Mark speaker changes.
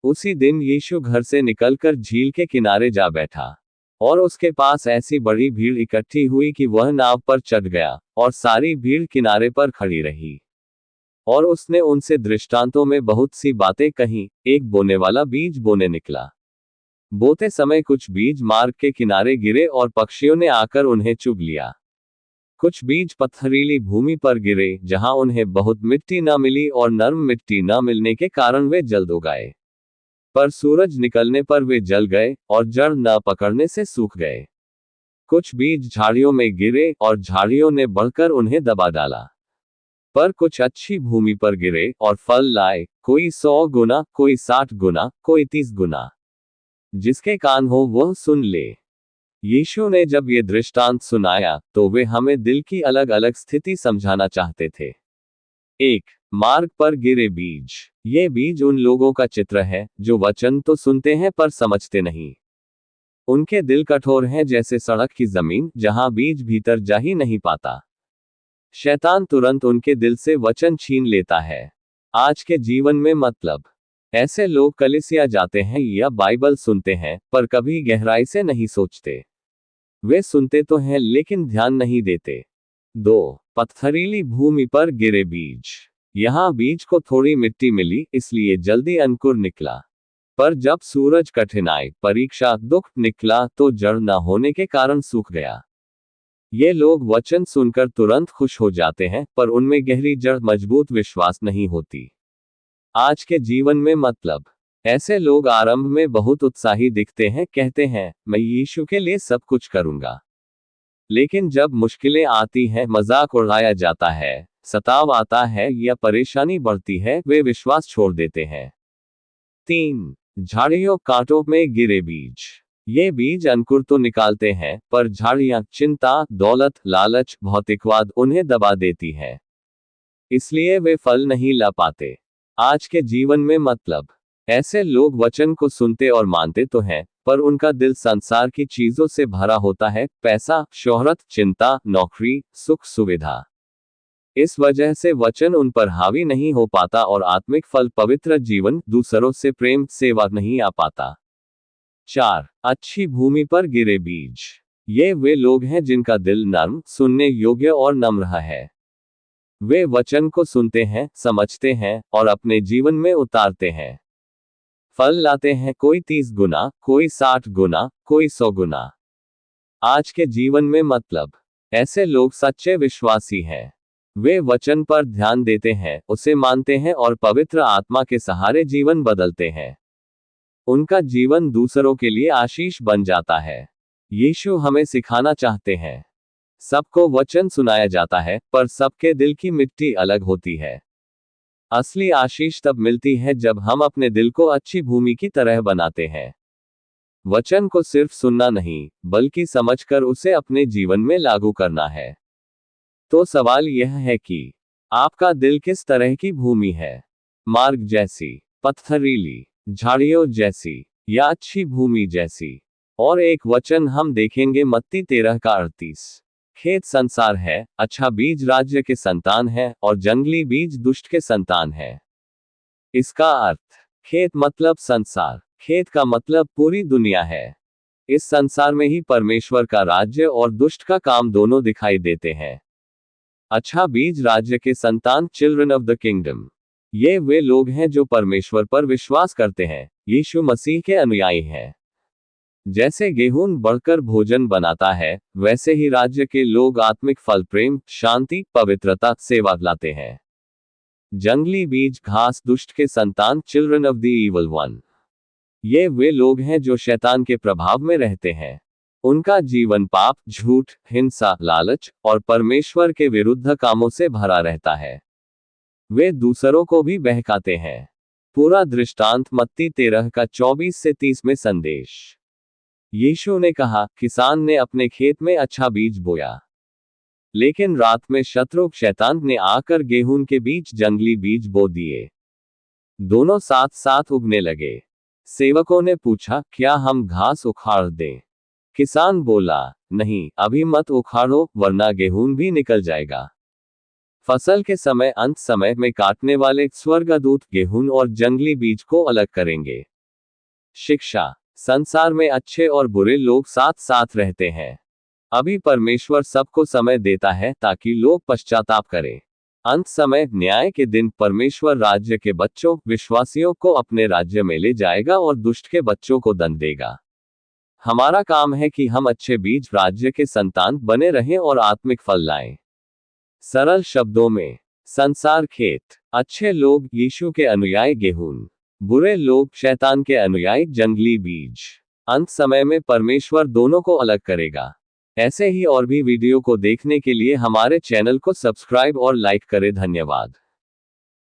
Speaker 1: उसी दिन यीशु घर से निकलकर झील के किनारे जा बैठा, और उसके पास ऐसी बड़ी भीड़ इकट्ठी हुई कि वह नाव पर चढ़ गया, और सारी भीड़ किनारे पर खड़ी रही। और उसने उनसे दृष्टांतों में बहुत सी बातें कहीं। एक बोने वाला बीज बोने निकला। बोते समय कुछ बीज मार्ग के किनारे गिरे और पक्षियों ने आकर उन्हें चुग लिया। कुछ बीज पथरीली भूमि पर गिरे, जहां उन्हें बहुत मिट्टी न मिली और नर्म मिट्टी न मिलने के कारण वे जल्द उगाए। पर सूरज निकलने पर वे जल गए और जड़ न पकड़ने से सूख गए। कुछ बीज झाड़ियों में गिरे और झाड़ियों ने बढ़कर उन्हें दबा डाला। पर कुछ अच्छी भूमि पर गिरे और फल लाए, कोई 100 गुना, कोई 60 गुना, कोई 30 गुना। जिसके कान हो वह सुन ले। यीशु ने जब ये दृष्टांत सुनाया तो वे हमें दिल की अलग अलग स्थिति समझाना चाहते थे। 1. मार्ग पर गिरे बीज। ये बीज उन लोगों का चित्र है जो वचन तो सुनते हैं पर समझते नहीं। उनके दिल कठोर हैं जैसे सड़क की जमीन, जहां बीज भीतर जा ही नहीं पाता। शैतान तुरंत उनके दिल से वचन छीन लेता है। आज के जीवन में मतलब, ऐसे लोग कलीसिया जाते हैं या बाइबल सुनते हैं, पर कभी गहराई से नहीं सोचते। वे सुनते तो हैं लेकिन ध्यान नहीं देते। 2. पथरीली भूमि पर गिरे बीज। यहाँ बीज को थोड़ी मिट्टी मिली, इसलिए जल्दी अंकुर निकला। पर जब सूरज, कठिनाई, परीक्षा, दुख निकला तो जड़ न होने के कारण सूख गया। ये लोग वचन सुनकर तुरंत खुश हो जाते हैं, पर उनमें गहरी जड़, मजबूत विश्वास नहीं होती। आज के जीवन में मतलब, ऐसे लोग आरंभ में बहुत उत्साही दिखते हैं, कहते हैं मैं यीशु के लिए सब कुछ करूंगा। लेकिन जब मुश्किलें आती हैं, मजाक उड़ाया जाता है, सताव आता है या परेशानी बढ़ती है, वे विश्वास छोड़ देते हैं। 3. झाड़ियों, कांटों में गिरे बीज। ये बीज अंकुर तो निकालते हैं, पर झाड़ियां, चिंता, दौलत, लालच, भौतिकवाद उन्हें दबा देती है। इसलिए वे फल नहीं ला पाते। आज के जीवन में मतलब, ऐसे लोग वचन को सुनते और मानते तो हैं, पर उनका दिल संसार की चीजों से भरा होता है, पैसा, शोहरत, चिंता, नौकरी, सुख सुविधा। इस वजह से वचन उन पर हावी नहीं हो पाता और आत्मिक फल, पवित्र जीवन, दूसरों से प्रेम, सेवा नहीं आ पाता। 4. अच्छी भूमि पर गिरे बीज। ये वे लोग हैं जिनका दिल नर्म, सुनने योग्य और नम्र है। वे वचन को सुनते हैं, समझते हैं और अपने जीवन में उतारते हैं। फल लाते हैं, कोई 30 गुना, कोई 60 गुना, कोई 100 गुना। आज के जीवन में मतलब, ऐसे लोग सच्चे विश्वासी हैं। वे वचन पर ध्यान देते हैं, उसे मानते हैं और पवित्र आत्मा के सहारे जीवन बदलते हैं। उनका जीवन दूसरों के लिए आशीष बन जाता है। यीशु हमें सिखाना चाहते हैं। सबको वचन सुनाया जाता है, पर सबके दिल की मिट्टी अलग होती है। असली आशीष तब मिलती है जब हम अपने दिल को अच्छी भूमि की तरह बनाते हैं। वचन को सिर्फ सुनना नहीं, बल्कि समझकर उसे अपने जीवन में लागू करना है। तो सवाल यह है कि आपका दिल किस तरह की भूमि है? मार्ग जैसी, पथरीली, झाड़ियों जैसी, या अच्छी भूमि जैसी? और एक वचन हम देखेंगे, मत्ती 13:38। खेत संसार है, अच्छा बीज राज्य के संतान है, और जंगली बीज दुष्ट के संतान है। इसका अर्थ, खेत मतलब संसार, खेत का मतलब पूरी दुनिया है। इस संसार में ही परमेश्वर का राज्य और दुष्ट का काम दोनों दिखाई देते हैं। अच्छा बीज राज्य के संतान, चिल्ड्रन ऑफ द किंगडम। ये वे लोग हैं जो परमेश्वर पर विश्वास करते हैं, यीशु मसीह के अनुयायी हैं। जैसे गेहूं बढ़कर भोजन बनाता है, वैसे ही राज्य के लोग आत्मिक फल, प्रेम, शांति, पवित्रता, सेवा लाते हैं। जंगली बीज, घास, दुष्ट के संतान, children of the evil one. ये वे लोग हैं जो शैतान के प्रभाव में रहते हैं। उनका जीवन पाप, झूठ, हिंसा, लालच और परमेश्वर के विरुद्ध कामों से भरा रहता है। वे दूसरों को भी बहकाते हैं। पूरा दृष्टांत मत्ती 13:24-30 में संदेश। यीशु ने कहा, किसान ने अपने खेत में अच्छा बीज बोया, लेकिन रात में शत्रु शैतान ने आकर गेहूं के बीच, जंगली बीज बो दिए। दोनों साथ साथ उगने लगे। सेवकों ने पूछा, क्या हम घास उखाड़ दें? किसान बोला, नहीं, अभी मत उखाड़ो, वरना गेहूं भी निकल जाएगा। फसल के समय, अंत समय में काटने वाले स्वर्गदूत गेहूं और जंगली बीज को अलग करेंगे। शिक्षा। संसार में अच्छे और बुरे लोग साथ साथ रहते हैं। अभी परमेश्वर सबको समय देता है ताकि लोग पश्चाताप करें। अंत समय न्याय के दिन परमेश्वर राज्य के बच्चों विश्वासियों को अपने राज्य में ले जाएगा और दुष्ट के बच्चों को दंड देगा। हमारा काम है कि हम अच्छे बीज राज्य के संतान बने रहें और आत्मिक फल लाएं। सरल शब्दों में, संसार खेत, अच्छे लोग यीशु के अनुयायी गेहूं, बुरे लोग शैतान के अनुयायी जंगली बीज। अंत समय में परमेश्वर दोनों को अलग करेगा। ऐसे ही और भी वीडियो को देखने के लिए हमारे चैनल को सब्सक्राइब और लाइक करें। धन्यवाद।